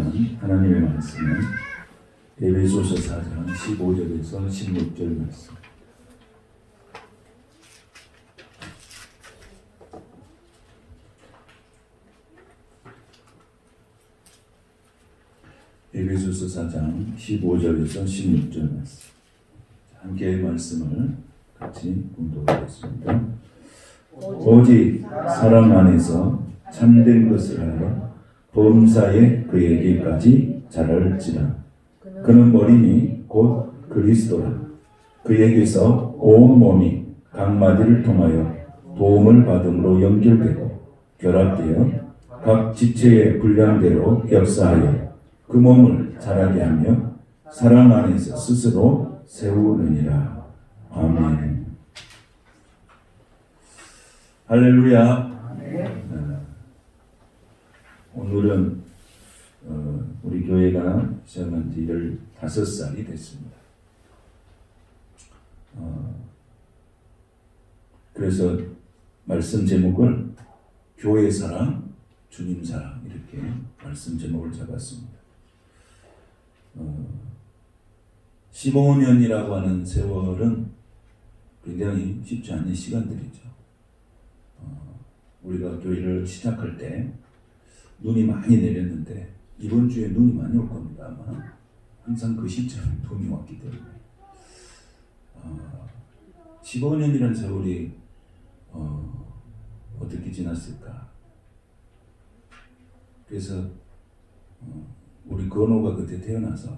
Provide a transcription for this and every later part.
묵상하는 하나님의 말씀은 에베소서 4장 15절에서 16절 말씀. 에베소서 4장 15절에서 16절 말씀. 함께 말씀을 같이 공독하겠습니다. 오직 사랑 안에서 참된 것을 하여 범사에 그에게까지 자랄지라. 그는 머리니 곧 그리스도라. 그에게서 온 몸이 각 마디를 통하여 도움을 받음으로 연결되고 결합되어 각 지체의 분량대로 역사하여 그 몸을 자라게 하며 사랑 안에서 스스로 세우느니라. 아멘. 할렐루야. 오늘은 우리 교회가 시작한 지 15살이 됐습니다. 그래서 말씀 제목을 교회 사랑, 주님 사랑 이렇게 말씀 제목을 잡았습니다. 15년이라고 하는 세월은 굉장히 쉽지 않은 시간들이죠. 우리가 교회를 시작할 때 눈이 많이 내렸는데 이번 주에 눈이 많이 올 겁니다. 아마 항상 그 시점에 눈이 왔기 때문에 15년이라는 세월이 어떻게 지났을까? 그래서 우리 건호가 그때 태어나서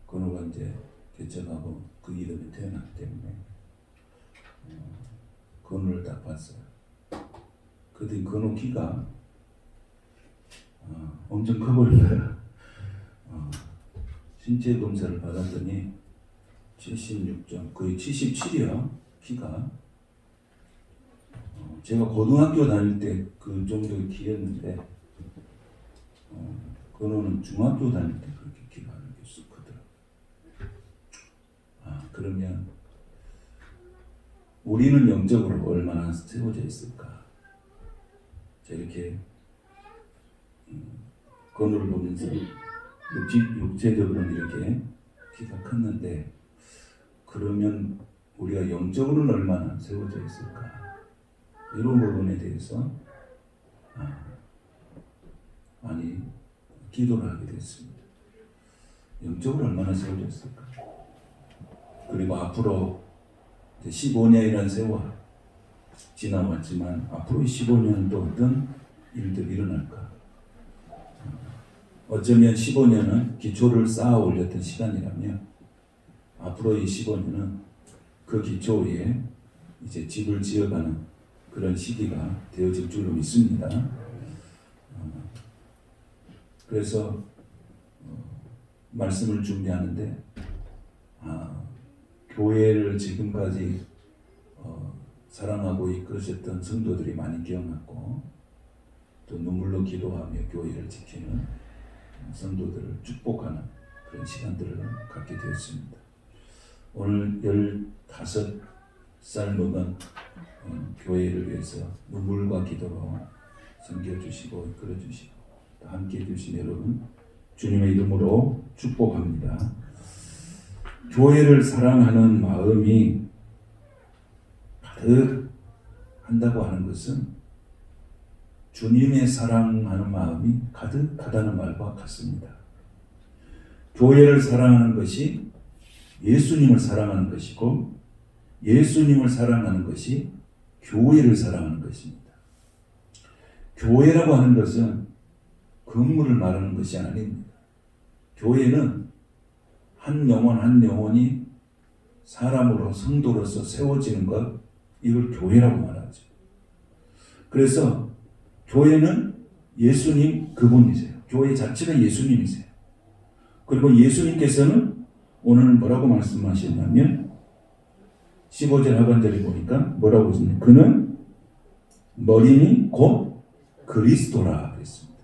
건호가 이제 개척하고 그 이름이 태어났기 때문에 건호를 딱 봤어요. 그때 건호 키가 엄청 커버린 거야. 신체 검사를 받았더니 76점, 거의 77이야 키가. 제가 고등학교 다닐 때 그 정도의 키였는데 건호는 중학교 다닐 때 그렇게 키가 이렇게 쑥 크더라고요. 그러면 우리는 영적으로 얼마나 세워져 있을까? 이렇게 건호를 보면서 육체적으로는 이렇게 키가 컸는데 그러면 우리가 영적으로는 얼마나 세워져 있을까? 이런 부분에 대해서 많이 기도를 하게 됐습니다. 영적으로 얼마나 세워져 있을까? 그리고 앞으로 15년이라는 세월 지나왔지만 앞으로 15년은 또 어떤 일들이 일어날까? 어쩌면 15년은 기초를 쌓아 올렸던 시간이라면 앞으로 이 15년은 그 기초 위에 이제 집을 지어가는 그런 시기가 되어질 줄로 믿습니다. 그래서 말씀을 준비하는데 교회를 지금까지 사랑하고 이끄셨던 성도들이 많이 기억났고 또 눈물로 기도하며 교회를 지키는 성도들을 축복하는 그런 시간들을 갖게 되었습니다. 오늘 15살 먹은 교회를 위해서 눈물과 기도로 섬겨주시고 이끌어주시고 또 함께해 주신 여러분 주님의 이름으로 축복합니다. 교회를 사랑하는 마음이 가득한다고 하는 것은 주님의 사랑하는 마음이 가득하다는 말과 같습니다. 교회를 사랑하는 것이 예수님을 사랑하는 것이고 예수님을 사랑하는 것이 교회를 사랑하는 것입니다. 교회라고 하는 것은 건물을 말하는 것이 아닙니다. 교회는 한 영혼 한 영혼이 사람으로 성도로서 세워지는 것, 이걸 교회라고 말하죠. 그래서 교회는 예수님 그분이세요. 교회 자체가 예수님이세요. 그리고 예수님께서는 오늘 뭐라고 말씀하셨냐면 15절 하반절에 보니까 뭐라고 했습니까? 그는 머리니 곧 그리스도라 그랬습니다.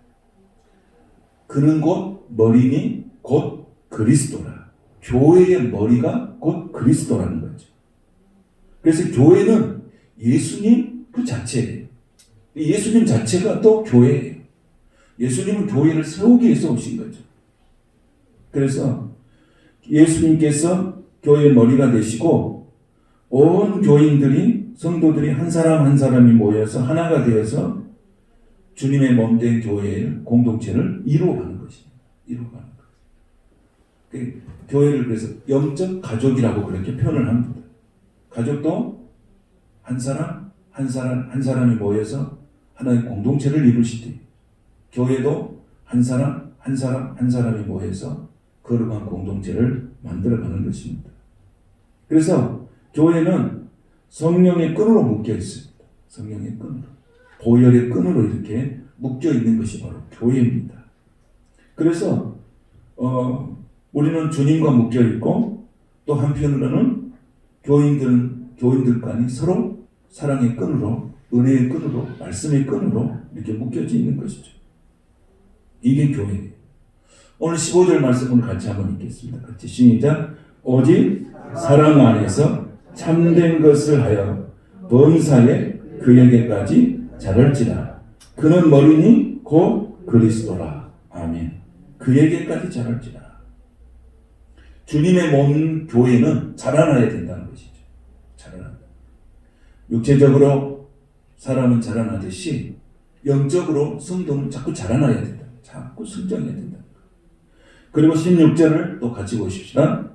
그는 곧 머리니 곧 그리스도라. 교회의 머리가 곧 그리스도라는 거죠. 그래서 교회는 예수님 그 자체예요. 예수님 자체가 또 교회예요. 예수님은 교회를 세우기 위해서 오신 거죠. 그래서 예수님께서 교회의 머리가 되시고 온 교인들이 성도들이 한 사람 한 사람이 모여서 하나가 되어서 주님의 몸된 교회의 공동체를 이루어가는 것입니다. 이루어가는 것. 교회를 그래서 영적 가족이라고 그렇게 표현을 합니다. 가족도 한 사람 한 사람이 모여서 하나의 공동체를 이루시되 교회도 한 사람이 모여서 거룩한 공동체를 만들어가는 것입니다. 그래서 교회는 성령의 끈으로 묶여 있습니다. 성령의 끈으로. 보혈의 끈으로 이렇게 묶여 있는 것이 바로 교회입니다. 그래서 우리는 주님과 묶여 있고 또 한편으로는 교인들 간이 서로 사랑의 끈으로, 은혜의 끈으로, 말씀의 끈으로 이렇게 묶여져 있는 것이죠. 이게 교회예요. 오늘 15절 말씀을 같이 한번 읽겠습니다. 같이 시작. 오직 사랑 안에서 참된 것을 하여 범사에 그에게까지 자랄지라. 그는 머리니 곧 그리스도라. 아멘. 그에게까지 자랄지라. 주님의 몸 교회는 자라나야 된다는 것이죠. 자라난다. 육체적으로 사람은 자라나듯이 영적으로 성도는 자꾸 자라나야 된다. 자꾸 성장해야 된다. 그리고 16절을 또 같이 보십시다.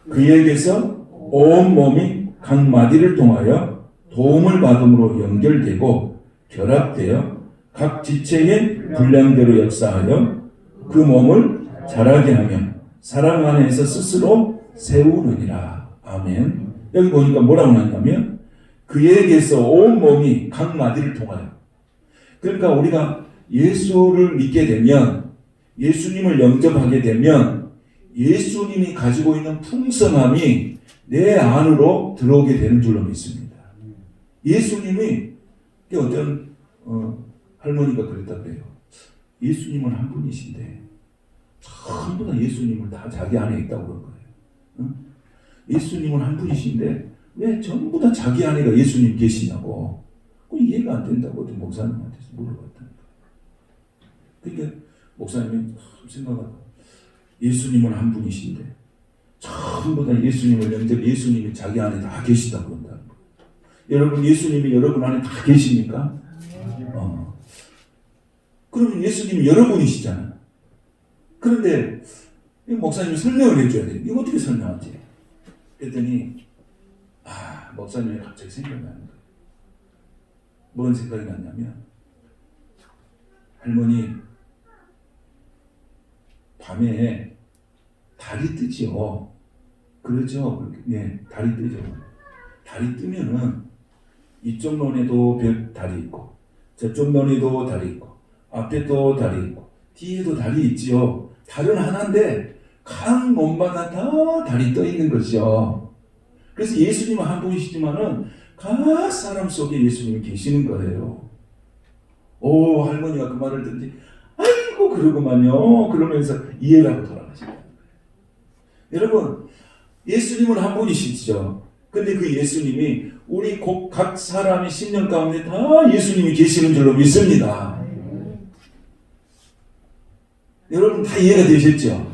그에게서 온 몸이 각 마디를 통하여 도움을 받음으로 연결되고 결합되어 각 지체의 분량대로 역사하여 그 몸을 자라게 하며 사랑 안에서 스스로 세우느니라. 아멘. 여기 보니까 뭐라고 나냐면 그에게서 온 몸이 각 마디를 통하여. 그러니까 우리가 예수를 믿게 되면, 예수님을 영접하게 되면 예수님이 가지고 있는 풍성함이 내 안으로 들어오게 되는 줄로 믿습니다. 예수님이 어떤 할머니가 그랬다 그래요. 예수님은 한 분이신데 전부 다 예수님을 다 자기 안에 있다고 그런 거예요. 응? 예수님은 한 분이신데 왜 전부 다 자기 안에가 예수님 계시냐고. 이해가 안 된다고 목사님한테서 물어봤다는 거예요. 그러니까 목사님이 생각하고 예수님은 한 분이신데 전부 다 예수님을 예수님이 자기 안에 다 계시다고 그런다는 거예요. 여러분 예수님이 여러분 안에 다 계십니까? 그러면 예수님이 여러분이시잖아요. 그런데 목사님이 설명을 해줘야 돼요. 이거 어떻게 설명하지? 그랬더니 목사님이 갑자기 생각이 나는 거예요. 뭔 생각이 났냐면 할머니 밤에 달이 뜨죠. 그렇죠? 네, 달이 뜨죠. 달이 뜨면은 이쪽 논에도 달이 있고 저쪽 논에도 달이 있고 앞에 또 달이 있고 뒤에도 달이 있지요. 달은 하나인데 각 몸마다 다 달이 떠 있는 것이죠. 그래서 예수님은 한 분이시지만은 각 사람 속에 예수님이 계시는 거예요. 오, 할머니가 그 말을 듣는데 아이고 그러구만요. 그러면서 이해를 하고 돌아가시는 거예요. 여러분 예수님은 한 분이시죠. 근데 그 예수님이 우리 각 사람의 심령 가운데 다 예수님이 계시는 줄로 믿습니다. 여러분 다 이해가 되셨죠?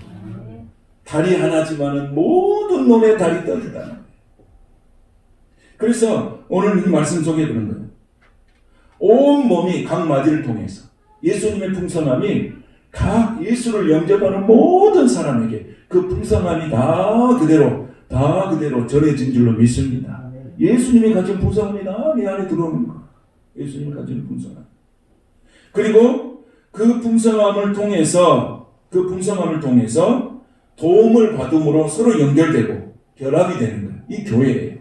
달이 하나지만은 모든 놈에 달이 떠있다. 그래서 오늘 이 말씀 속에 그런 거예요. 온 몸이 각 마디를 통해서 예수님의 풍성함이 각 예수를 영접하는 모든 사람에게 그 풍성함이 다 그대로 전해진 줄로 믿습니다. 예수님이 가진 풍성함이 다 내 안에 들어오는 거. 예수님이 가진 풍성함. 그리고 그 풍성함을 통해서 도움을 받음으로 서로 연결되고 결합이 되는 거예요. 이 교회예요.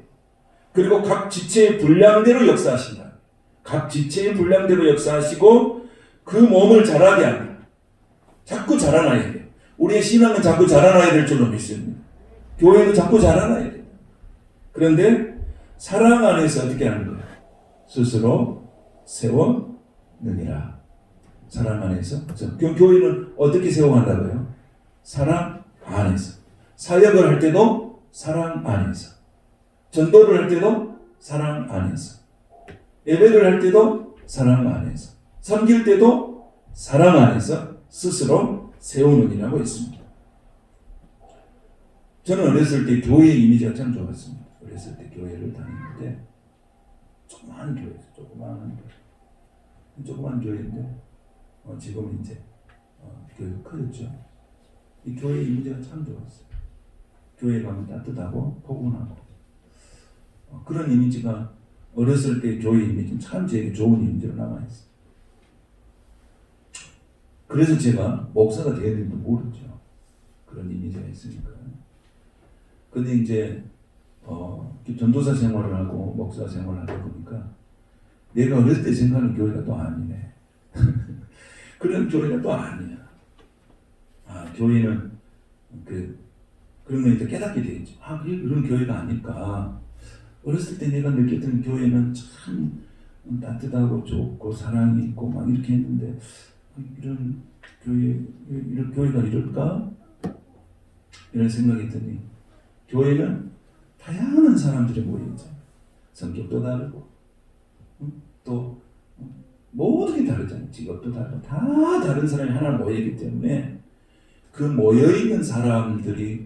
그리고 각 지체의 분량대로 역사하신다. 각 지체의 분량대로 역사하시고 그 몸을 자라게 합니다. 자꾸 자라나야 돼요. 우리의 신앙은 자꾸 자라나야 될 줄로 믿습니다. 교회는 자꾸 자라나야 돼요. 그런데 사랑 안에서 어떻게 하는 거예요? 스스로 세워느니라. 사랑 안에서. 교회는 어떻게 세워간다고요? 사랑 안에서. 사역을 할 때도 사랑 안에서. 전도를 할 때도 사랑 안에서. 예배를 할 때도 사랑 안에서. 섬길 때도 사랑 안에서 스스로 세우는이라고 했습니다. 저는 어렸을 때 교회 이미지가 참 좋았습니다. 어렸을 때 교회를 다녔는데 조그마한 교회에서 조그마한 교회인데 지금은 이제 교회가 커졌죠. 이 교회 이미지가 참 좋았어요. 교회 가면 따뜻하고 포근하고 그런 이미지가 어렸을 때 교회 이미지는 참 제게 좋은 이미지로 남아있어요. 그래서 제가 목사가 되었는지도 모르죠. 그런 이미지가 있으니까. 근데 이제 전도사 생활을 하고 목사 생활을 하다 보니까 내가 어렸을 때 생각하는 교회가 또 아니네. 그런 교회가 또 아니야. 교회는 그런 거 이제 깨닫게 되겠죠. 그런 교회가 아닐까. 어렸을 때 내가 느꼈던 교회는 참 따뜻하고 좋고 사랑이 있고 막 이렇게 했는데 이런 교회가 이럴까? 이런 생각이 드니 교회는 다양한 사람들이 모여있죠. 성격도 다르고 또 모든 게 다르잖아요. 직업도 다르고 다 다른 사람이 하나 모여있기 때문에 그 모여있는 사람들이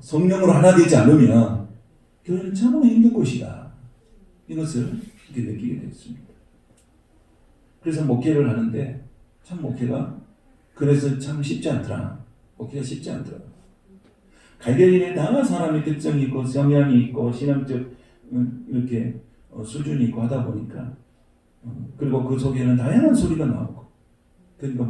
성령으로 하나 되지 않으면 교회는 참으로 힘든 곳이다. 이것을 이렇게 느끼게 됐습니다. 그래서 목회를 하는데 참 목회가 그래서 참 쉽지 않더라. 목회가 쉽지 않더라. 갈개인에 다 사람이 특성이 있고 성향이 있고 신앙적 이렇게 수준이 있고 하다 보니까 그리고 그 속에는 다양한 소리가 나오고 그러니까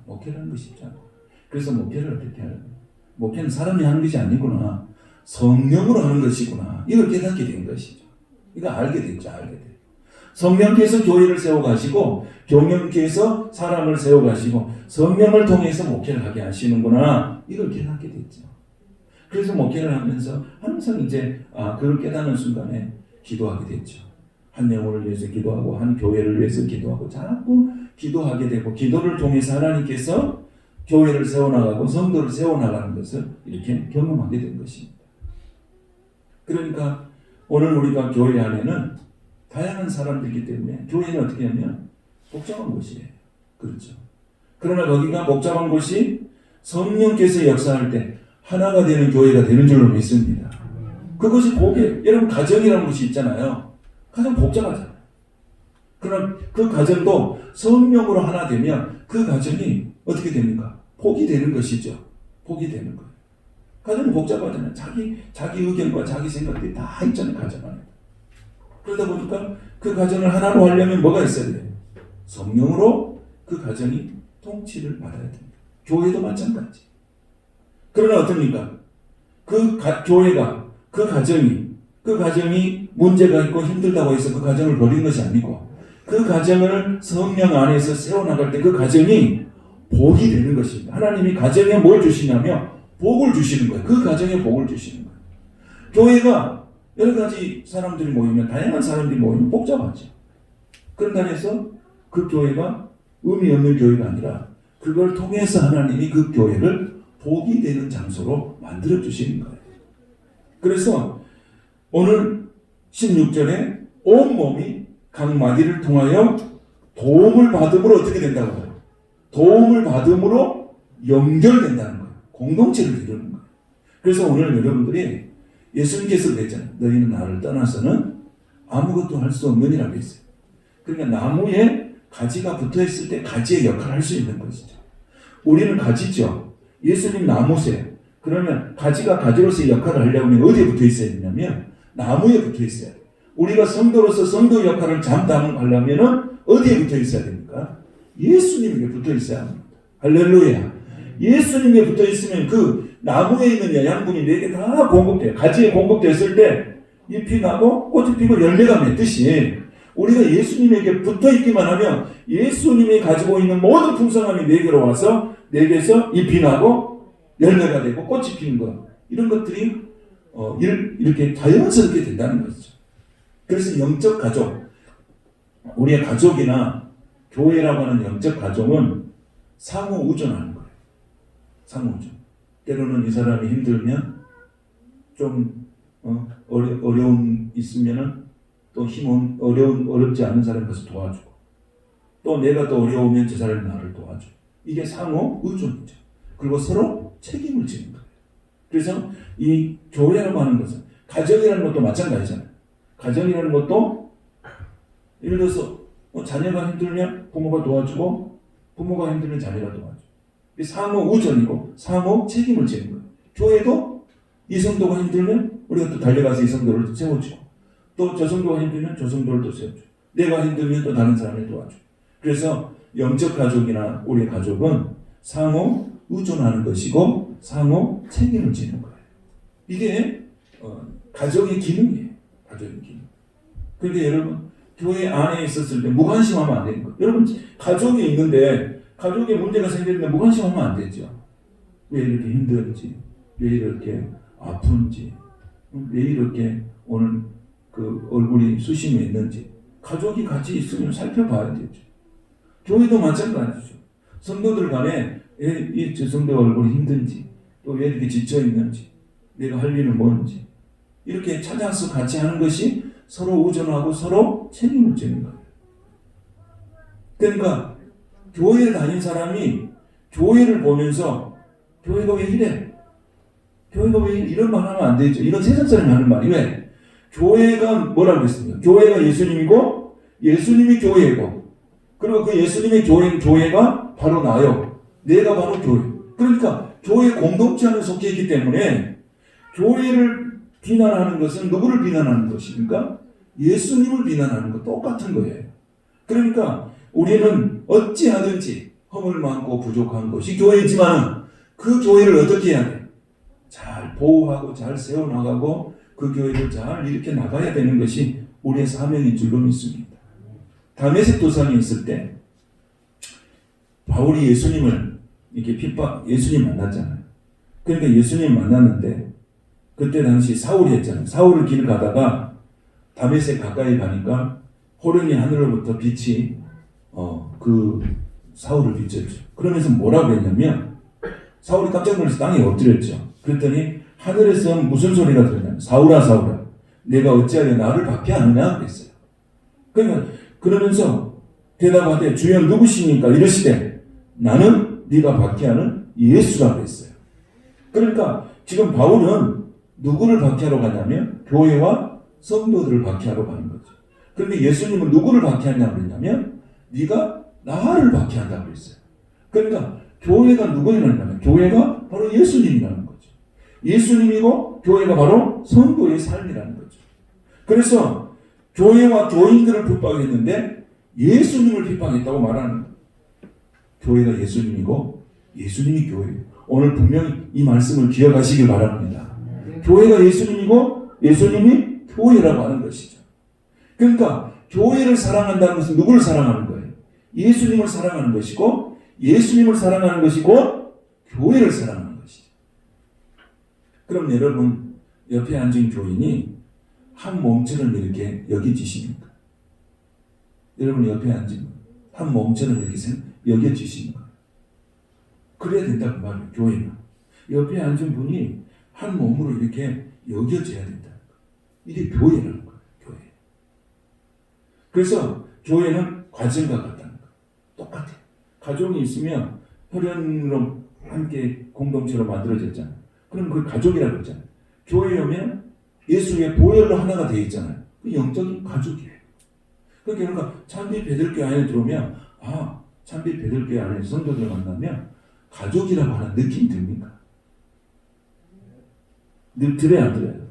목회를 하는 것이 쉽지 않고 그래서 목회를 어떻게 하는 거예요? 목회는 사람이 하는 것이 아니구나. 성령으로 하는 것이구나. 이걸 깨닫게 된 것이죠. 이거 알게 됐죠. 성령께서 교회를 세워가시고 경영께서 사람을 세워가시고 성령을 통해서 목회를 하게 하시는구나. 이걸 깨닫게 됐죠. 그래서 목회를 하면서 항상 이제 그걸 깨닫는 순간에 기도하게 됐죠. 한 영혼을 위해서 기도하고 한 교회를 위해서 기도하고 자꾸 기도하게 되고 기도를 통해서 하나님께서 교회를 세워나가고 성도를 세워나가는 것을 이렇게 경험하게 된 것입니다. 그러니까 오늘 우리가 교회 안에는 다양한 사람들이기 때문에 교회는 어떻게 하면 복잡한 곳이에요. 그렇죠. 그러나 거기가 복잡한 곳이 성령께서 역사할 때 하나가 되는 교회가 되는 줄로 믿습니다. 그것이 복이에요. 여러분 가정이라는 것이 있잖아요. 가장 복잡하잖아요. 그러나 그 가정도 성령으로 하나 되면 그 가정이 어떻게 됩니까? 복이 되는 것이죠. 복이 되는 거예요. 가정은 복잡하잖아요. 자기 의견과 자기 생각들이 다 있잖아요. 가정 안에. 그러다 보니까 그 가정을 하나로 하려면 뭐가 있어야 돼요? 성령으로 그 가정이 통치를 받아야 됩니다. 교회도 마찬가지. 그러나 어떻습니까? 교회가 그 가정이 문제가 있고 힘들다고 해서 그 가정을 버린 것이 아니고 그 가정을 성령 안에서 세워나갈 때 그 가정이 복이 되는 것입니다. 하나님이 가정에 뭘 주시냐면 복을 주시는 거예요. 그 가정에 복을 주시는 거예요. 교회가 여러 가지 사람들이 모이면 다양한 사람들이 모이면 복잡하죠. 그런다 해서 그 교회가 의미 없는 교회가 아니라 그걸 통해서 하나님이 그 교회를 복이 되는 장소로 만들어 주시는 거예요. 그래서 오늘 16절에 온몸이 각 마디를 통하여 도움을 받음으로 어떻게 된다고 해요? 도움을 받음으로 연결된다는 거예요. 공동체를 이루는 거예요. 그래서 오늘 여러분들이 예수님께서 그랬잖아요. 너희는 나를 떠나서는 아무것도 할 수 없느니라고 했어요. 그러니까 나무에 가지가 붙어있을 때 가지의 역할을 할 수 있는 것이죠. 우리는 가지죠. 예수님 나무세요. 그러면 가지가 가지로서의 역할을 하려면 어디에 붙어 있어야 되냐면 나무에 붙어 있어야 돼요. 우리가 성도로서 성도 역할을 감당하려면 어디에 붙어 있어야 됩니까? 예수님에게 붙어 있어야 합니다. 할렐루야. 예수님에 붙어 있으면 그 나무에 있는 영양분이 내게 다 공급돼요. 가지에 공급됐을 때 잎이 나고 꽃이 피고 열매가 맺듯이 우리가 예수님에게 붙어 있기만 하면 예수님이 가지고 있는 모든 풍성함이 내게로 와서 내게서 잎이 나고 열매가 되고 꽃이 피는 것, 이런 것들이 이렇게 자연스럽게 된다는 거죠. 그래서 영적 가족, 우리의 가족이나 교회라고 하는 영적 가족은 상호 의존하는 거예요. 상호 의존. 때로는 이 사람이 힘들면 좀 어려움 있으면은 또 어렵지 않은 사람이 가서 도와주고, 또 내가 또 어려우면 저 사람이 나를 도와줘. 이게 상호 의존이죠. 그리고 서로 책임을 지는 거예요. 그래서 이 교회라고 하는 것은 가정이라는 것도 마찬가지잖아요. 가정이라는 것도 예를 들어서 자녀가 힘들면 부모가 도와주고 부모가 힘들면 자녀가 도와줘. 상호 의존이고 상호 책임을 지는 거예요. 교회도 이 성도가 힘들면 우리가 또 달려가서 이 성도를 세워주고 또 저 성도가 힘들면 저 성도를 또 세워주고 내가 힘들면 또 다른 사람을 도와주고 그래서 영적 가족이나 우리 가족은 상호 의존하는 것이고 상호 책임을 지는 거예요. 이게 가정의 기능이에요. 가정의 기능. 그러니까 여러분 교회 안에 있었을 때 무관심하면 안 되는 거예요. 여러분 가족이 있는데 가족에 문제가 생기는데 무관심하면 안 되죠. 왜 이렇게 힘든지 왜 이렇게 아픈지 왜 이렇게 오늘 그 얼굴이 수심이 있는지 가족이 같이 있으면 살펴봐야 되죠. 교회도 마찬가지죠. 성도들 간에 저 성도 얼굴이 힘든지 또 왜 이렇게 지쳐 있는지 내가 할 일은 뭔지 이렇게 찾아서 같이 하는 것이 서로 의존하고 서로 책임을 지는 거예요. 그러니까 교회를 다닌 사람이 교회를 보면서 교회가 왜 이래? 교회가 왜 이런 말 하면 안 되죠. 이런 세상 사람이 하는 말이 왜? 교회가 뭐라고 그랬습니까? 교회가 예수님이고 예수님이 교회고 그리고 그 예수님의 교회가 바로 나요. 내가 바로 교회. 그러니까 교회 공동체 안에 속해 있기 때문에 교회를 비난하는 것은 누구를 비난하는 것입니까? 예수님을 비난하는 것 똑같은 거예요. 그러니까 우리는 어찌하든지 허물 많고 부족한 것이 교회지만 그 교회를 어떻게 해야 돼? 잘 보호하고 잘 세워나가고 그 교회를 잘 이렇게 나가야 되는 것이 우리의 사명인 줄로 믿습니다. 다메섹 도상에 있을 때 바울이 예수님을 이렇게 예수님 만났잖아요. 그러니까 예수님 만났는데 그때 당시 사울이 했잖아요. 사울을 길 가다가 다메섹 가까이 가니까 호련히 하늘로부터 빛이 그 사울을 비쳤죠. 그러면서 뭐라고 했냐면 사울이 깜짝 놀라서 땅에 엎드렸죠. 그랬더니 하늘에서 무슨 소리가 들었냐면 사울아 사울아 내가 어찌하여 나를 박해하느냐 그랬어요. 그러면서 대답하되 주여 누구십니까? 이러시되 나는 네가 박해하는 예수라 그랬어요. 그러니까 지금 바울은 누구를 박해하러 가냐면 교회와 성도들을 박해하러 가는 거죠. 그런데 예수님은 누구를 박해하냐고 그랬냐면 네가 나를 박해한다고 그랬어요. 그러니까 교회가 누구냐면 하면 교회가 바로 예수님이라는 거죠. 예수님이고 교회가 바로 성도의 삶이라는 거죠. 그래서 교회와 교인들을 핍박했는데 예수님을 핍박했다고 말하는 거예요. 교회가 예수님이고 예수님이 교회예요. 오늘 분명히 이 말씀을 기억하시길 바랍니다. 교회가 예수님이고 예수님이 교회라고 하는 것이죠. 그러니까 교회를 사랑한다는 것은 누구를 사랑하는 거예요? 예수님을 사랑하는 것이고 예수님을 사랑하는 것이고 교회를 사랑하는 것이죠. 그럼 여러분 옆에 앉은 교인이 한 몸처럼 이렇게 여겨지십니까? 여러분 옆에 앉은 한 몸처럼 이렇게 여겨지십니까? 그래야 된다고 말해요. 교회는 옆에 앉은 분이 한 몸으로 이렇게 여겨져야 된다. 이게 교회라는 거예요. 교회. 그래서 교회는 과정과 같다는 거예요. 똑같아요. 가족이 있으면 혈연으로 함께 공동체로 만들어졌잖아요. 그럼 그 가족이라고 했잖아요. 교회에 오면 예수의 보혈로 하나가 되어 있잖아요. 그 영적인 가족이에요. 그러니까 참빛 베들교회 안에 들어오면 참빛 베들교회 안에 성도들 만나면 가족이라고 하는 느낌이 듭니까? 들어요 안 들어요?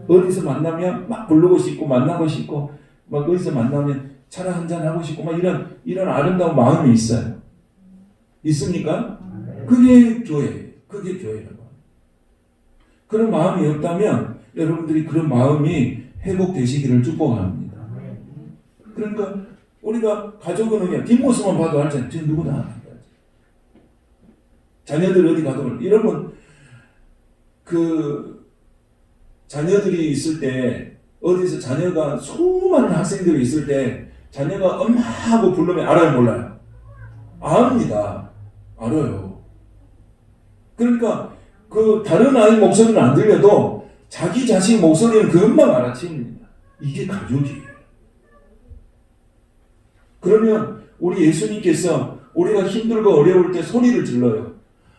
어디서 만나면 막 부르고 싶고 만나고 싶고 막 어디서 만나면 차를 한잔 하고 싶고 막 이런 아름다운 마음이 있어요. 있습니까? 그게 교회예요. 그게 교회라고 합니다. 그런 마음이 없다면 여러분들이 그런 마음이 회복되시기를 축복합니다. 그러니까 우리가 가족은 그냥 뒷모습만 봐도 알잖아요. 저 누구나. 자녀들 어디 가도 이러면 그 자녀들이 있을 때 어디서 자녀가 수많은 학생들이 있을 때 자녀가 엄마 하고 부르면 알아요 몰라요? 압니다. 알아요. 그러니까 그 다른 아이 목소리는 안 들려도 자기 자식 목소리는 금방 알아채립니다. 이게 가족이에요. 그러면 우리 예수님께서 우리가 힘들고 어려울 때 소리를 질러요.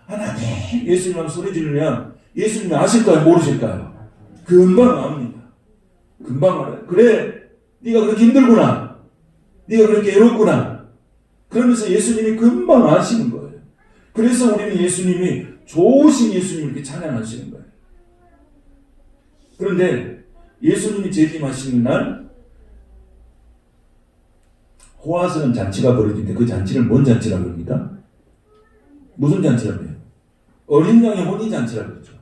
하나님, 예수님하고 소리 지르면 예수님이 아실까요? 모르실까요? 금방 압니다. 금방 알아요. 그래, 네가 그렇게 힘들구나. 네가 그렇게 외롭구나. 그러면서 예수님이 금방 아시는 거예요. 그래서 우리는 예수님이 좋으신 예수님을 이렇게 찬양하시는 거예요. 그런데 예수님이 재림하시는 날 호화스러운 잔치가 벌어지는데 그 잔치를 뭔 잔치라고 합니까? 무슨 잔치라고 해요? 어린 양의 혼인 잔치라고 그러죠.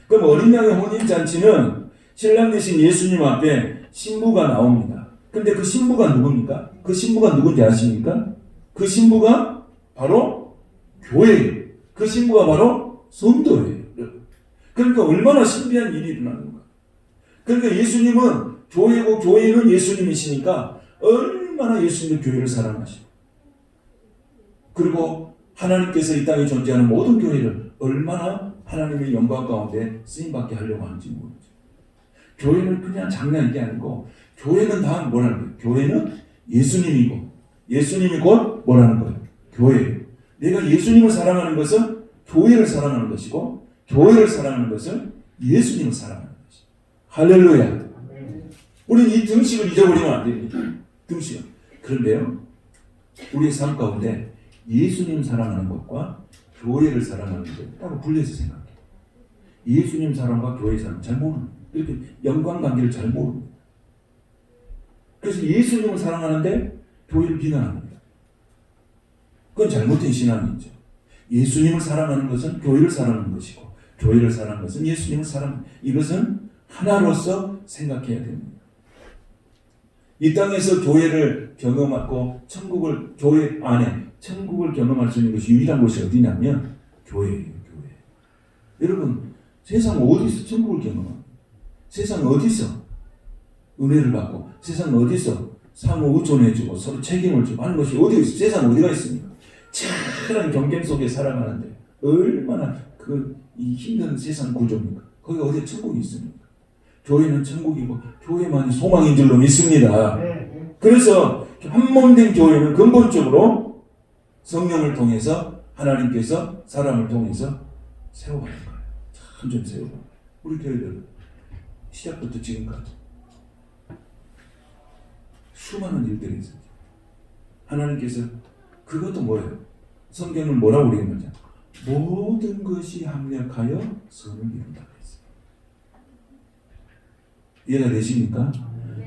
그럼 어린 양의 혼인 잔치는 신랑 되신 예수님 앞에 신부가 나옵니다. 근데 그 신부가 누굽니까? 그 신부가 누군지 아십니까? 그 신부가 바로 교회예요. 그 신부가 바로 성도예요. 그러니까 얼마나 신비한 일이 일어나는 거예요. 그러니까 예수님은 교회고 교회는 예수님이시니까 얼마나 예수님은 교회를 사랑하시고, 그리고 하나님께서 이 땅에 존재하는 모든 교회를 얼마나 하나님의 영광 가운데 쓰임받게 하려고 하는지 모르죠. 교회는 그냥 장난이 아니고 교회는 다 뭐라는 거예요? 교회는 예수님이고 예수님이 곧 뭐라는 거예요? 교회예요. 내가 예수님을 사랑하는 것은 교회를 사랑하는 것이고 교회를 사랑하는 것은 예수님을 사랑하는 것이죠. 할렐루야. 우리는 이 등식을 잊어버리면 안 됩니다. 등식은. 그런데요, 우리의 삶 가운데 예수님 사랑하는 것과 교회를 사랑하는 것 따로 분리해서 생각해요. 예수님 사랑과 교회 사랑 잘 모르는, 이렇게 연관관계를 잘 모릅니다. 그래서 예수님을 사랑하는데 교회를 비난합니다. 그건 잘못된 신앙이죠. 예수님을 사랑하는 것은 교회를 사랑하는 것이고 교회를 사랑하는 것은 예수님을 사랑하는, 이것은 하나로서 생각해야 됩니다. 이 땅에서 교회를 경험하고 천국을, 교회 안에 천국을 경험할 수 있는 것이 유일한 곳이 어디냐면 교회예요. 교회. 여러분, 세상 어디서 천국을 경험합니까? 세상 어디서 은혜를 받고, 세상 어디서 상호 의존해주고 서로 책임을 주고 하는 것이 어디 있어요? 세상 어디가 있습니까? 찬란한 경쟁 속에 살아가는데 얼마나 이 힘든 세상 구조입니까? 거기 어디에 천국이 있습니까? 교회는 천국이고 교회만이 소망인 줄로 믿습니다. 그래서 한몸된 교회는 근본적으로 성령을 통해서 하나님께서 사람을 통해서 세워가는 거예요. 참 좀 세워가. 우리 교회들 시작부터 지금까지 수많은 일들이 있어요. 하나님께서 그것도 뭐예요? 성경은 뭐라고 그러는 거죠? 모든 것이 합력하여 선을 이룬다고 했어요. 이해가 되십니까?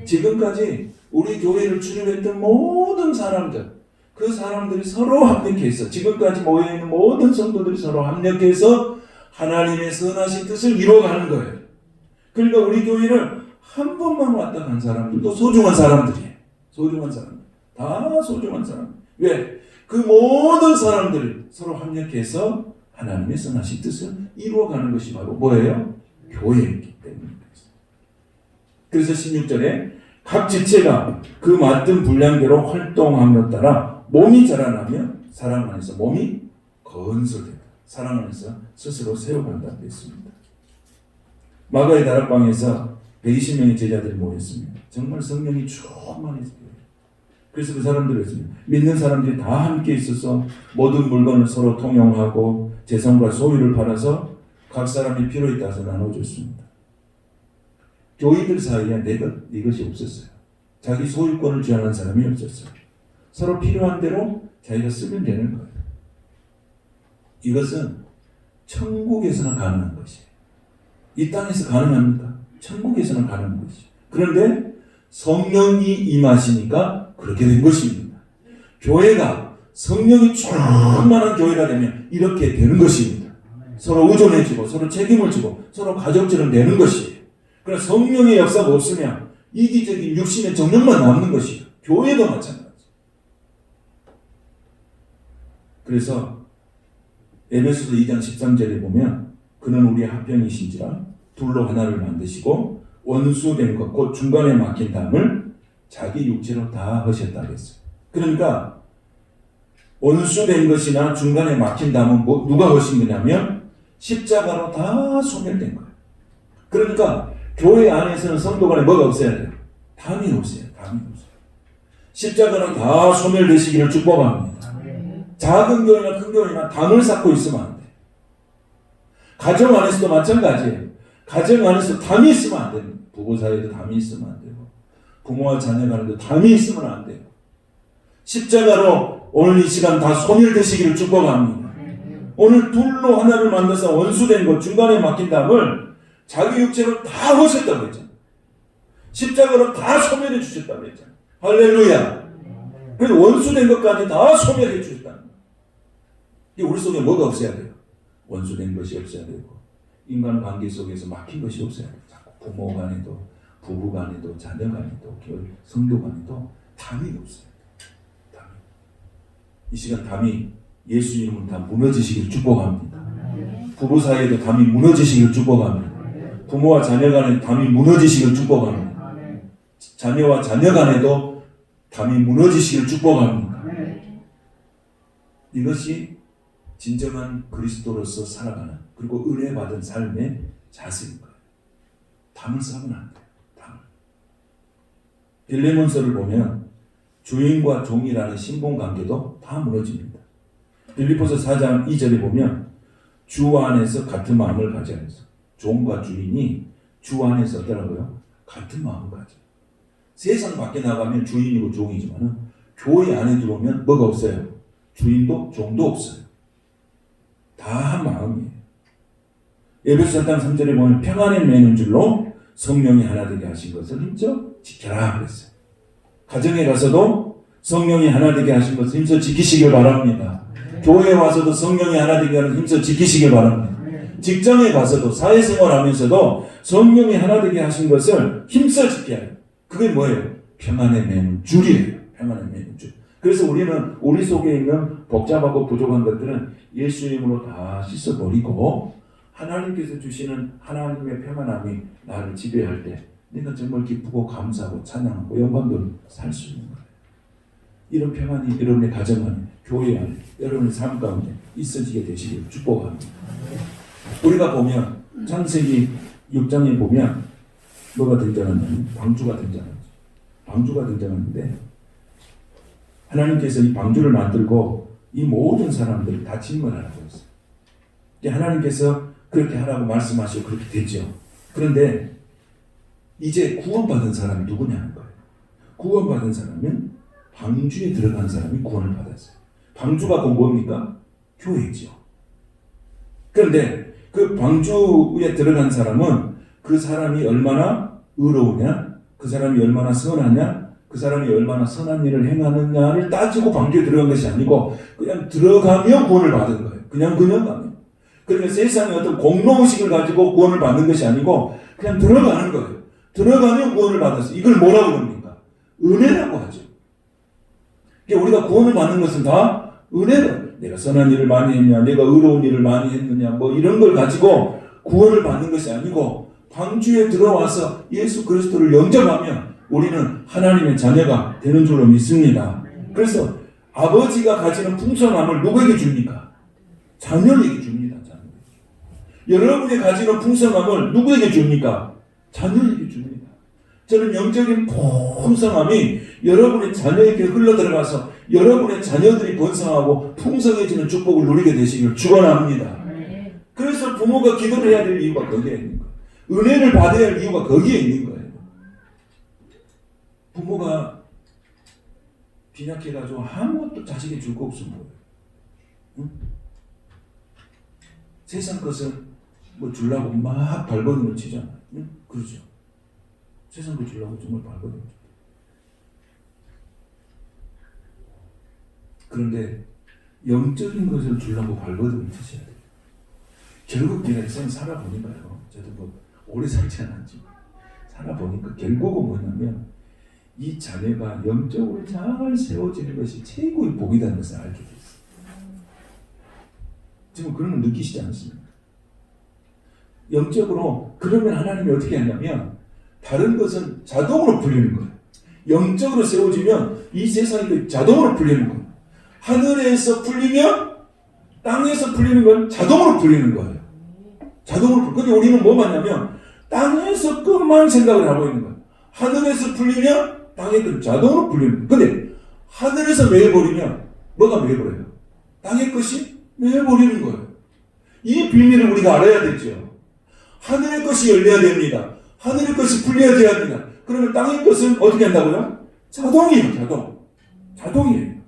지금까지 우리 교회를 출입했던 모든 사람들, 그 사람들이 서로 합력해서, 지금까지 모여있는 모든 성도들이 서로 합력해서 하나님의 선하신 뜻을 이루어가는 거예요. 그러니까 우리 교회를 한 번만 왔다 간 사람들도 소중한 사람들이에요. 소중한 사람들. 다 소중한 사람. 왜? 그 모든 사람들이 서로 합력해서 하나님의 선하신 뜻을 이루어가는 것이 바로 뭐예요? 교회이기 때문입니다. 그래서 16절에 각 지체가 그 맡은 분량대로 활동함에 따라 몸이 자라나며 사랑 안에서 몸이 건설된다. 사랑 안에서 스스로 세워간다고 했습니다. 마가의 다락방에서 120명의 제자들이 모였습니다. 정말 성령이 충만했어요. 그래서 그 사람들이 했습니다. 믿는 사람들이 다 함께 있어서 모든 물건을 서로 통용하고 재산과 소유를 팔아서 각 사람이 필요에 따라서 나눠줬습니다. 교인들 사이에 이것이 없었어요. 자기 소유권을 주장하는 사람이 없었어요. 서로 필요한 대로 자기가 쓰면 되는 거예요. 이것은 천국에서는 가능한 것이에요. 이 땅에서 가능합니까? 천국에서는 가능한 것이에요. 그런데 성령이 임하시니까 그렇게 된 것입니다. 교회가 성령이 충만한 교회가 되면 이렇게 되는 것입니다. 서로 의존해주고 서로 책임을 지고 서로 가족처럼 되는 것이에요. 그러나 성령의 역사가 없으면 이기적인 육신의 정욕만 남는 것이에요. 교회도 마찬가지예요. 그래서 에베소서 2장 13절에 보면 그는 우리의 합병이신지라 둘로 하나를 만드시고 원수된 것 곧 중간에 막힌 담을 자기 육체로 다 하셨다고 했어요. 그러니까 원수된 것이나 중간에 막힌 담은 누가 하신 거냐면 십자가로 다 소멸된 거예요. 그러니까 교회 안에서는 성도 간에 뭐가 없어야 돼요? 담이 없어요. 담이 없어요. 십자가는 다 소멸되시기를 축복합니다. 작은 교회나 큰 교회나 담을 쌓고 있으면 안 돼. 가정 안에서도 마찬가지예요. 가정 안에서 담이 있으면 안 됩니다. 부부 사이에도 담이 있으면 안 되고 부모와 자녀 간에도 담이 있으면 안 돼요. 십자가로 오늘 이 시간 다 소멸되시기를 축복합니다. 오늘 둘로 하나를 만나서 원수된 것 중간에 막힌 담을 자기 육체로 다 하셨다고 했잖아요. 십자가로 다 소멸해 주셨다고 했잖아요. 할렐루야. 그래서 원수된 것까지 다 소멸해 주셨다는 거예요. 우리 속에 뭐가 없어야 돼요? 원수된 것이 없어야 되고 인간관계 속에서 막힌 것이 없어야 돼요. 자꾸 부모 간에도 부부 간에도 자녀 간에도 성도 간에도 담이 없어요. 담이. 이 시간 담이 예수 이름으로 다 무너지시길 축복합니다. 부부 사이에도 담이 무너지시길 축복합니다. 부모와 자녀 간에 담이 무너지시길 축복합니다. 자녀와 자녀 간에도 담이 무너지시길 축복합니다. 이것이 진정한 그리스도로서 살아가는 그리고 은혜 받은 삶의 자세인 거예요. 담을 쌓으면 안 돼요. 담을. 빌레몬서를 보면 주인과 종이라는 신분관계도 다 무너집니다. 빌립보서 4장 2절에 보면 주 안에서 같은 마음을 가져야 해서 종과 주인이 주 안에서 어떠라고요? 같은 마음을 가져요. 세상 밖에 나가면 주인이고 종이지만 교회 안에 들어오면 뭐가 없어요? 주인도 종도 없어요. 다 한 마음이에요. 에베소 4장 3절에 보면 평안에 매는 줄로 성령이 하나 되게 하신 것을 힘써 지켜라 그랬어요. 가정에 가서도 성령이 하나 되게 하신 것을 힘써 지키시길 바랍니다. 교회에 와서도 성령이 하나 되게 하는 힘써 지키시길 바랍니다. 직장에 가서도 사회생활하면서도 성령이 하나 되게 하신 것을 힘써 지켜야 해요. 그게 뭐예요? 평안에 매는 줄이에요. 평안에 매는 줄. 그래서 우리는 우리 속에 있는 복잡하고 부족한 것들은 예수 이름으로 다 씻어버리고 하나님께서 주시는 하나님의 평안함이 나를 지배할 때 내가 정말 기쁘고 감사하고 찬양하고 영광으로 살 수 있는 거예요. 이런 평안이 여러분의 가정 안에, 교회 안에, 여러분의 삶 가운데 있어지게 되시길 축복합니다. 우리가 보면 창세기 6장에 보면 뭐가 등장하냐면 방주가 등장하죠. 방주가 등장하는데 하나님께서 이 방주를 만들고 이 모든 사람들을 다 진멸하라고 했어요. 하나님께서 그렇게 하라고 말씀하시고 그렇게 됐죠. 그런데 이제 구원받은 사람이 누구냐는 거예요. 구원받은 사람은 방주에 들어간 사람이 구원을 받았어요. 방주가 뭡니까? 교회죠. 그런데 그 방주에 들어간 사람은 그 사람이 얼마나 의로우냐, 그 사람이 얼마나 선하냐, 그 사람이 얼마나 선한 일을 행하느냐를 따지고 방주에 들어간 것이 아니고 그냥 들어가며 구원을 받은 거예요. 그냥 가면. 그러니까 세상에 어떤 공로의식을 가지고 구원을 받는 것이 아니고 그냥 들어가는 거예요. 들어가면 구원을 받았어요. 이걸 뭐라고 그럽니까? 은혜라고 하죠. 그러니까 우리가 구원을 받는 것은 다 은혜로 내가 선한 일을 많이 했냐, 내가 의로운 일을 많이 했느냐, 뭐 이런 걸 가지고 구원을 받는 것이 아니고 방주에 들어와서 예수 그리스도를 영접하면 우리는 하나님의 자녀가 되는 줄로 믿습니다. 그래서 아버지가 가지는 풍성함을 누구에게 줍니까? 자녀에게 줍니다. 여러분이 가지는 풍성함을 누구에게 줍니까? 자녀에게 줍니다. 저는 영적인 풍성함이 여러분의 자녀에게 흘러들어가서 여러분의 자녀들이 번성하고 풍성해지는 축복을 누리게 되시길 축원합니다. 그래서 부모가 기도를 해야 될 이유가 거기에 있는 거예요. 은혜를 받아야 할 이유가 거기에 있는 거예요. 부모가 빈약해가지고 아무것도 자식이 줄 거 없으면 뭐예요? 응? 세상 것은 뭐 주려고 막 발버둥을 치잖아요. 응? 그러죠. 세상 거 주려고 정말 발버둥을 쳐. 그런데 영적인 것을 주려고 발버둥을 치셔야 돼요. 결국 내가 인생 살아보니까요. 저도 뭐 오래 살지는 않지만 살아보니까 결국은 뭐냐면 이 자녀가 영적으로 잘 세워지는 것이 최고의 복이라는 것을 알게 됐어요. 지금 그런 걸 느끼시지 않습니까? 영적으로 그러면 하나님이 어떻게 하냐면 다른 것은 자동으로 풀리는 거예요. 영적으로 세워지면 이 세상이 자동으로 풀리는 거예요. 하늘에서 풀리면 땅에서 풀리는 건 자동으로 풀리는 거예요. 자동으로 풀리는 거예요. 근데 우리는 뭐 맞냐면 땅에서 것만 생각을 하고 있는 거예요. 하늘에서 풀리면 땅에 그 자동으로 풀리는 거예요. 근데 하늘에서 매여버리면 뭐가 매여버려요? 땅의 것이 매여버리는 거예요. 이 비밀을 우리가 알아야 되죠. 하늘의 것이 열려야 됩니다. 하늘의 것이 풀려야 됩니다. 그러면 땅의 것은 어떻게 한다고요? 자동이에요. 자동이에요.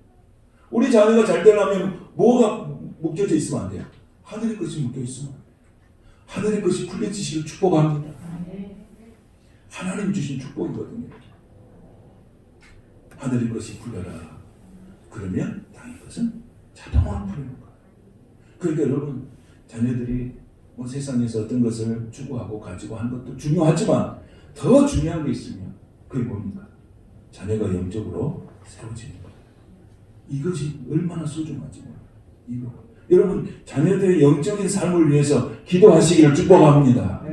우리 자녀가 잘 되려면 뭐가 묶여져 있으면 안 돼요? 하늘의 것이 묶여 있으면 안 돼요. 하늘의 것이 풀려지시길 축복합니다. 하나님 주신 축복이거든요. 하늘의 것이 풀려라. 그러면 땅의 것은 자동으로 풀리는 거예요. 그러니까 여러분, 자녀들이 뭐 세상에서 어떤 것을 추구하고 가지고 하는 것도 중요하지만 더 중요한 게 있으면 그게 뭡니까? 자녀가 영적으로 세워지는 거예요. 이것이 얼마나 소중한지 몰라요. 이거. 여러분, 자녀들의 영적인 삶을 위해서 기도하시기를 축복합니다.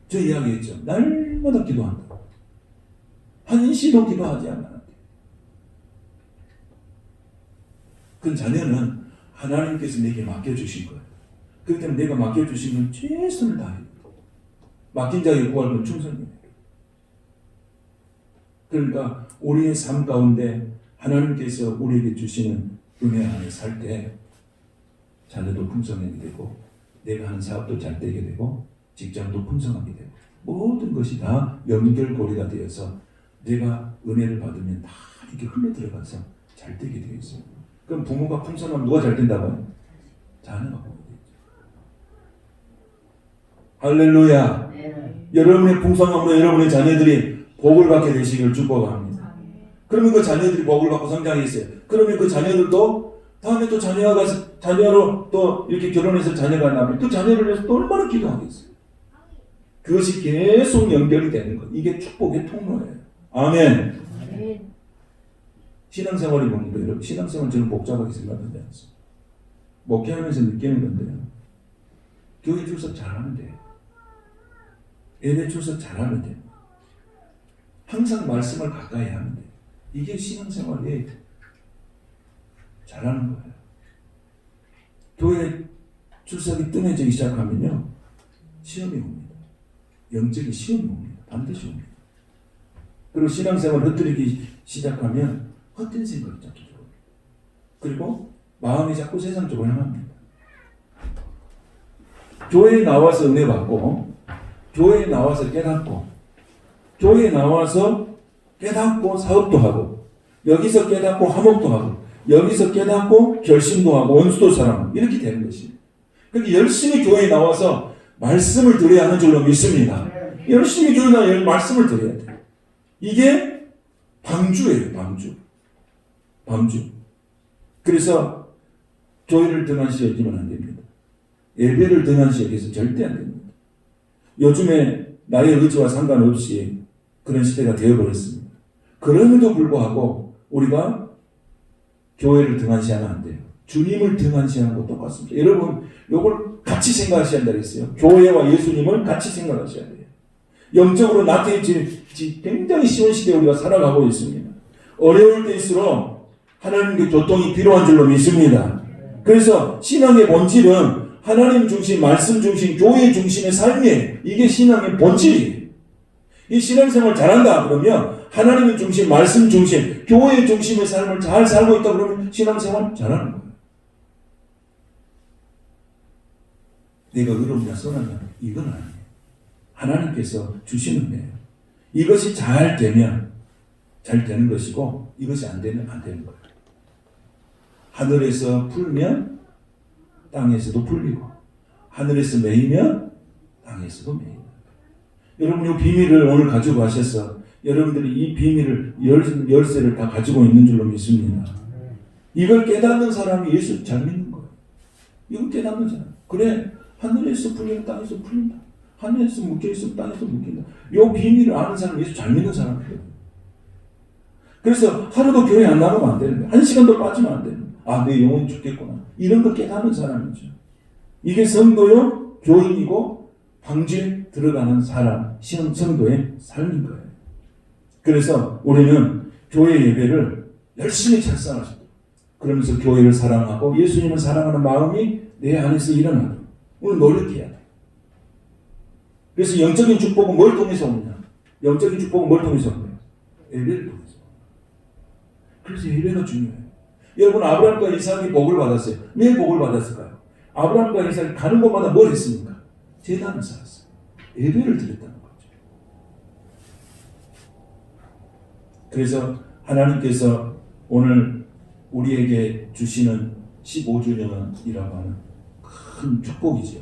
저 이야기했죠. 날마다 기도한다. 한시도 기도하지 않아. 그 자녀는 하나님께서 내게 맡겨주신 거예요. 그렇기 때문에 내가 맡겨주신 건 최선을 다해요. 맡긴 자에게 구할 건 충성이에요. 그러니까 우리의 삶 가운데 하나님께서 우리에게 주시는 은혜 안에 살 때 자녀도 풍성하게 되고 내가 하는 사업도 잘 되게 되고 직장도 풍성하게 되고 모든 것이 다 연결고리가 되어서 내가 은혜를 받으면 다 이렇게 흘러 들어가서 잘 되게 되어 있어요. 그럼 부모가 풍성하면 누가 잘 된다고요? 자녀가 보게 되죠. 할렐루야. 여러분의 풍성함으로 여러분의 자녀들이 복을 받게 되시기를 축복합니다. 그러면 그 자녀들이 복을 받고 성장했어요. 그러면 그 자녀들도 다음에 또 자녀로 또 이렇게 결혼해서 자녀가 나면 그 자녀를 위해서 또 얼마나 기도하겠어요. 그것이 계속 연결이 되는 것. 이게 축복의 통로예요. 아멘. 신앙생활이 뭡니까? 여러분, 신앙생활 저는 복잡하게 생각하지 않습니다. 목회하면서 느끼는 건데요. 교회 출석 잘하면 돼요. 예배 출석 잘하면 돼요. 항상 말씀을 가까이 하면 돼요. 이게 신앙생활이 잘하는 거예요. 교회 출석이 뜸해지기 시작하면요. 시험이 옵니다. 영적인 시험이 옵니다. 반드시 옵니다. 그리고 신앙생활을 흩뜨리기 시작하면 헛된 생각이 자꾸 들어옵니다. 그리고 마음이 자꾸 세상 쪽으로 향합니다. 교회에 나와서 은혜 받고 교회에 나와서 깨닫고 교회에 나와서 깨닫고 사업도 하고 여기서 깨닫고 화목도 하고 여기서 깨닫고 결심도 하고 원수도 사랑하고 이렇게 되는 것입니다. 그러니까 열심히 교회에 나와서 말씀을 들어야 하는 줄로 믿습니다. 열심히 교회에 나와서 말씀을 들어야 돼요. 이게 방주예요. 방주. 그래서 교회를 등한시 여기면 안 됩니다. 예배를 등한시 여기서 절대 안 됩니다. 요즘에 나의 의지와 상관없이 그런 시대가 되어버렸습니다. 그럼에도 불구하고 우리가 교회를 등한시하면 안 돼요. 주님을 등한시하는 것도 똑같습니다. 여러분, 이걸 같이 생각하셔야 한다고 했어요. 교회와 예수님을 같이 생각하셔야 돼요. 영적으로 나태해진 굉장히 쉬운 시대에 우리가 살아가고 있습니다. 어려울 때일수록 하나님께 교통이 필요한 줄로 믿습니다. 그래서 신앙의 본질은 하나님 중심, 말씀 중심, 교회 중심의 삶이에요. 이게 신앙의 본질이에요. 이 신앙생활 잘한다 그러면 하나님의 중심, 말씀 중심, 교회 중심의 삶을 잘 살고 있다 그러면 신앙생활 잘하는 거예요. 내가 의롭냐 선하냐 이건 아니에요. 하나님께서 주시는 거예요. 이것이 잘 되면 잘 되는 것이고 이것이 안 되면 안 되는 거예요. 하늘에서 풀면 땅에서도 풀리고 하늘에서 매이면 땅에서도 매이고 여러분 이 비밀을 오늘 가지고 가셔서 여러분들이 이 비밀을 열쇠를 다 가지고 있는 줄로 믿습니다. 이걸 깨닫는 사람이 예수 잘 믿는 거예요. 이걸 깨닫는 사람. 그래 하늘에서 풀리면 땅에서 풀린다. 하늘에서 묶여있으면 땅에서 묶인다. 이 비밀을 아는 사람 예수 잘 믿는 사람이에요. 그래서 하루도 교회 안 나가면 안 되는 거예요. 한 시간도 빠지면 안 되는 거예요. 아, 내 영혼이 죽겠구나. 이런 걸 깨닫는 사람이죠. 이게 성도요, 교인이고 방주에 들어가는 사람, 성도의 삶인 거예요. 그래서 우리는 교회 예배를 열심히 찬양하시고 그러면서 교회를 사랑하고 예수님을 사랑하는 마음이 내 안에서 일어나도록 오늘 노력해야 돼. 그래서 영적인 축복은 뭘 통해서 오느냐? 영적인 축복은 뭘 통해서 오느냐? 예배를 통해서. 그래서 예배가 중요해요. 여러분, 아브라함과 이삭이 복을 받았어요. 왜 복을 받았을까요? 아브라함과 이삭이 가는 곳마다 뭘 했습니까? 제단을 쌓았어요. 예배를 드렸다는 거죠. 그래서 하나님께서 오늘 우리에게 주시는 15주년이라고 하는 큰 축복이지요.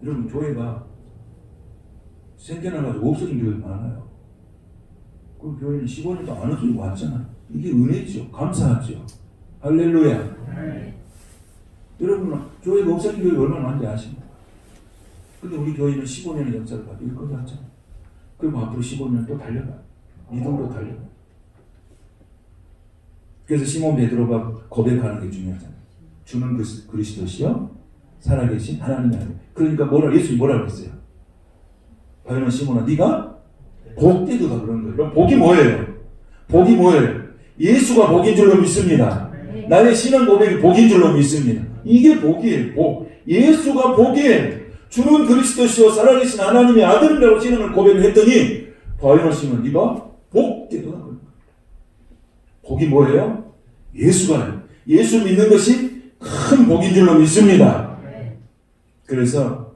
여러분, 교회가 생겨나가지고 없어진 교회가 많아요. 그 교회는 15년도 안 없어지고 왔잖아요. 이게 은혜죠. 감사하죠. 할렐루야. 여러분, 교회가 없어진 교회가 얼마나 많은지 아십니까? 근데 우리 교회는 15년의 역사를 가지고 이렇게 왔잖아요. 그럼 앞으로 15년 또 달려가요. 믿음으로 달려가요. 그래서 시몬 베드로가 고백하는 게 중요하잖아요. 주는 그리스도시요 살아계신 하나님의 아들. 그러니까 예수님이 뭐라고 했어요? 바요나 시몬아, 네가 복되다 그런 거예요. 그럼 복이 뭐예요? 복이 뭐예요? 예수가 복인 줄로 믿습니다. 나의 신앙 고백이 복인 줄로 믿습니다. 이게 복이에요. 복. 예수가 복이에요. 주는 그리스도시요 살아계신 하나님의 아들이라고 신앙을 고백을 했더니 바요나 시몬, 네가 복되다 그런 거예요. 복이 뭐예요? 예수가요. 예수 믿는 것이 큰 복인 줄로 믿습니다. 그래서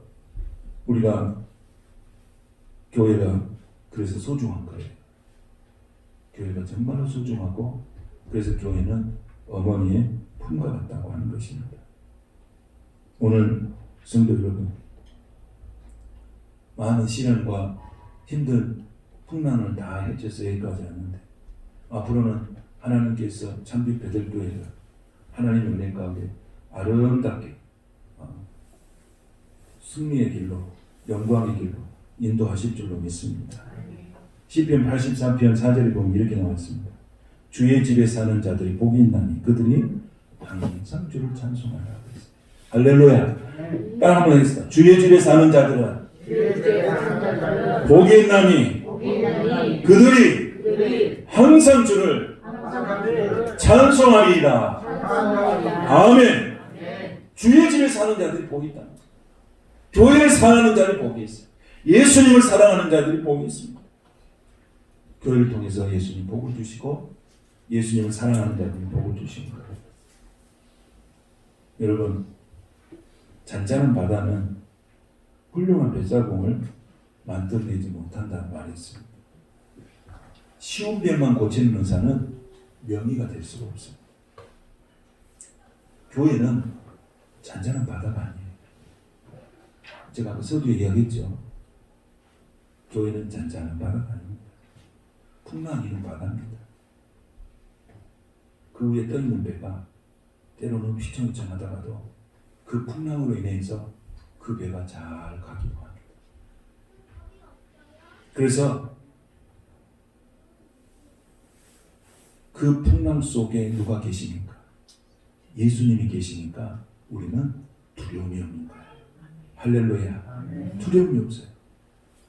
우리가 교회가 그래서 소중한 거예요. 교회가 정말로 소중하고 그래서 교회는 어머니의 품과 같다고 하는 것입니다. 오늘 성도 여러분, 많은 시련과 힘든 풍랑을 다 헤쳐서 여기까지 왔는데 앞으로는 하나님께서 참빛 베들교회가 하나님의 은혜 가운데 아름답게 승리의 길로 영광의 길로 인도하실 줄로 믿습니다. 시편 83편 4절에 보면 이렇게 나왔습니다. 주의 집에 사는 자들이 복이 있나니 그들이 항상 주를 찬송하라. 할렐루야. 따라 한번 하겠습니다. 주의 집에 사는 자들은 복이 있나니 그들이 항상 주를 찬송하리이다. 아멘. 주의 집에 사는 자들이 복이 있다. 교회를 사랑하는 자들이 복이 있어요. 예수님을 사랑하는 자들이 복이 있습니다. 교회를 통해서 예수님 복을 주시고 예수님을 사랑하는 자들이 복을 주시는 거예요. 여러분, 잔잔한 바다는 훌륭한 뱃사공을 만들어내지 못한다는 말이 있습니다. 쉬운 병만 고치는 의사는 명의가 될 수가 없어요. 교회는 잔잔한 바다가 아니에요. 제가 아까 서두에 이야기했죠. 교회는 잔잔한 바다가 아닙니다. 풍랑이 있는 바다입니다. 그 위에 떠있는 배가 때로는 휘청휘청하다가도 그 풍랑으로 인해서 그 배가 잘 가기도 합니다. 그래서 그 풍랑 속에 누가 계시니까? 예수님이 계시니까 우리는 두려움이 없는 거예요. 할렐루야. 두려움이 없어요.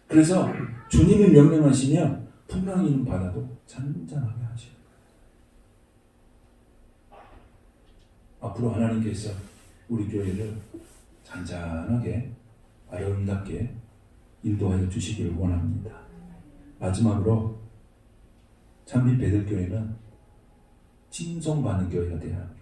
그래서 주님이 명령하시면 풍랑이 있는 바다도 잔잔하게 하시는 거예요. 앞으로 하나님께서 우리 교회를 잔잔하게 아름답게 인도하여 주시기를 원합니다. 마지막으로 참빛 베들교회는 칭송받는 교회가 되어야 합니다.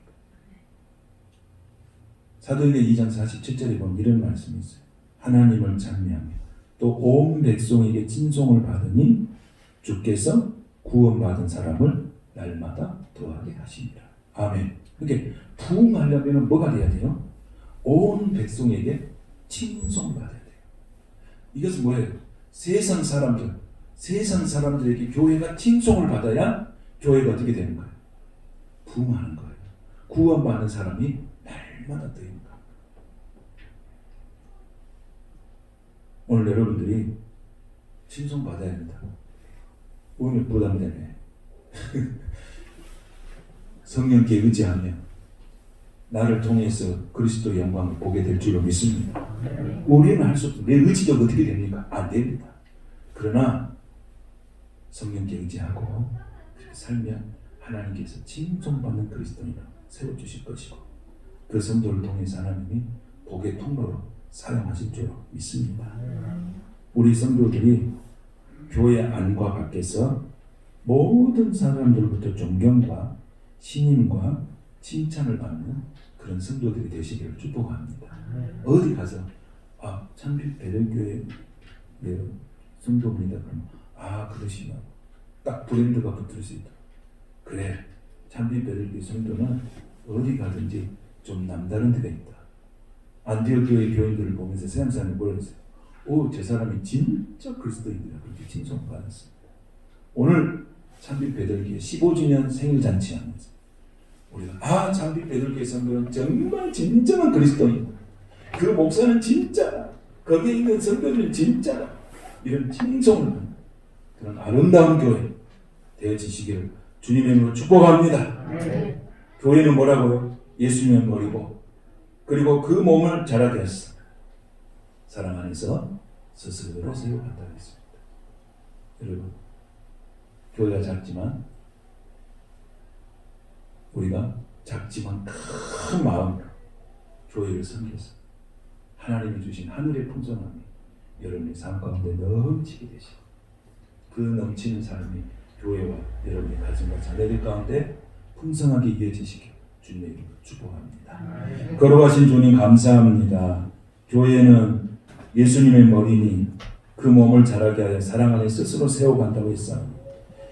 사도행전 2장 47절에 보면 이런 말씀이 있어요. 하나님을 찬미하며 또 온 백성에게 칭송을 받으니 주께서 구원받은 사람을 날마다 더하게 하시니라. 아멘. 그러니까 부흥하려면 뭐가 돼야 돼요? 온 백성에게 칭송을 받아야 돼요. 이것은 뭐예요? 세상 사람들에게 교회가 칭송을 받아야 교회가 어떻게 되는 거예요? 부흥하는 거예요. 구원받는 사람이 날마다 더 있는 거예요. 오늘 여러분들이 칭송 받아야 합니다. 오늘 부담되네. 성령께 의지하며 나를 통해서 그리스도의 영광을 보게 될 줄로 믿습니다. 우리는 할 수 없어요. 내 의지력 어떻게 됩니까? 안 됩니다. 그러나 성령께 의지하고 그렇게 살면 하나님께서 칭송받는 그리스도인을 세워주실 것이고 그 성도를 통해서 하나님이 복의 통로로 사용하실 줄로 믿습니다. 우리 성도들이 교회 안과 밖에서 모든 사람들부터 존경과 신임과 칭찬을 받는 그런 성도들이 되시기를 축복합니다. 어디 가서 참빛 배들교회 성도입니다. 그러면 그러시냐고 딱 브랜드가 붙을 수 있다. 그래, 참빛 배들교회 성도는 어디 가든지 좀 남다른 데가 있다. 안디옥 교회 교인들을 보면서 세상사람이 뭐라 했어요? 저 사람이 진짜 그리스도인이다. 그렇게 칭송받았습니다. 오늘 참빛 배들교회 15주년 생일 잔치하면서 우리가 참빛 배들교회 성도는 정말 진정한 그리스도인, 그 목사는 진짜다, 거기에 있는 성도들은 진짜다, 이런 칭송을 하는 그런 아름다운 교회 되어지시기를 주님의 이름으로 축복합니다. 교회는 뭐라고요? 예수님의 머리고, 그리고 그 몸을 자라게 했어. 사랑 안에서 스스로 세워간다고 했습니다. 여러분, 교회가 작지만 우리가 작지만 큰 마음으로 교회를 섬겨서 하나님이 주신 하늘의 풍성함이 여러분의 삶 가운데 넘치게 되시고, 그 넘치는 삶이 교회와 여러분의 가정과 자녀들 가운데 풍성하게 이어지시길 주님의 이름으로 축복합니다. 걸어가신 주님 감사합니다. 교회는 예수님의 머리니 그 몸을 자라게 하여 사랑 안에 스스로 세워간다고 했사오니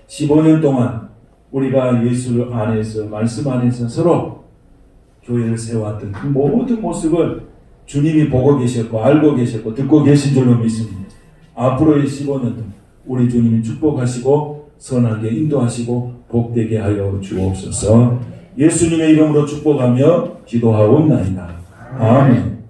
15년 동안 우리가 예수 안에서 말씀 안에서 서로 교회를 세워왔던 그 모든 모습을 주님이 보고 계셨고 알고 계셨고 듣고 계신 줄로 믿습니다. 앞으로의 15년도 우리 주님이 축복하시고 선하게 인도하시고 복되게 하여 주옵소서. 예수님의 이름으로 축복하며 기도하옵나이다. 아멘.